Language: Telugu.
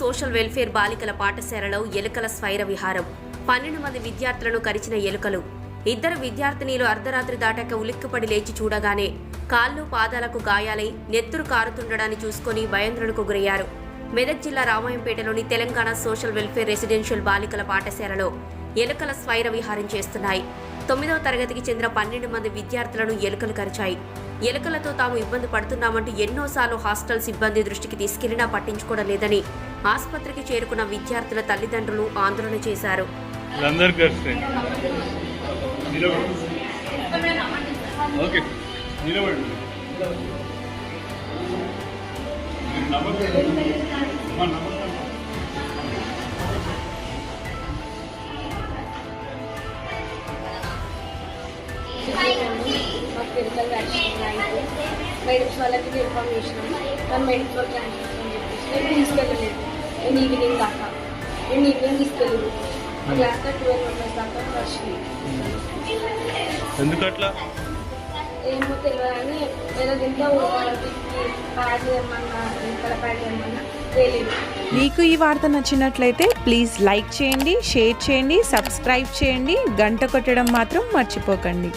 సోషల్ వెల్ఫేర్ బాలికల పాఠశాలలో ఎలుకల స్వైర విహారం. 12 మంది విద్యార్థులను కరిచిన ఎలుకలు. 2 విద్యార్థినీలు అర్ధరాత్రి దాటాక ఉలిక్కిపడి లేచి చూడగానే కాళ్ళు పాదాలకు గాయాలై నెత్తురు కారుతుండడాన్ని చూసుకుని భయాందోళనకు గురయ్యారు. మెదక్ జిల్లా రామాయంపేటలోని తెలంగాణ సోషల్ వెల్ఫేర్ రెసిడెన్షియల్ బాలికల పాఠశాలలో ఎలుకల స్వైర విహారం చేస్తున్నాయి. 9వ తరగతికి చెందిన 12 మంది విద్యార్థులను ఎలుకలు కరిచాయి. ఎలుకలతో తాము ఇబ్బంది పడుతున్నామంటూ ఎన్నోసార్లు హాస్టల్ సిబ్బంది దృష్టికి తీసుకెళ్లినా పట్టించుకోవడం లేదని ఆసుపత్రికి చేరుకున్న విద్యార్థుల తల్లిదండ్రులు ఆందోళన చేశారు. మెడికల్ వ్యాక్సిన్ మెడిక్స్ వాళ్ళకి ఇన్ఫార్మ్ చేసినాము. కానీ మెడికల్ ట్రాన్స్ఫర్ అని చెప్పేసి నేను తీసుకెళ్ళలేదు. నేను ఈవినింగ్ దాకా తీసుకెళ్ళలేదు. క్లాస్ 12 మెంబర్స్ దాకా వచ్చింది. ఎందుకట్లా ఏమో తెలియదు కానీ ఏదో దీంట్లో ప్యాడ్ ఏమన్నా ఇక్కడ ప్యాడ్ ఏమన్నా తెలియదు. మీకు ఈ వార్త నచ్చినట్లయితే ప్లీజ్ లైక్ చేయండి, షేర్ చేయండి, సబ్స్క్రైబ్ చేయండి, గంట కొట్టడం మాత్రం మర్చిపోకండి.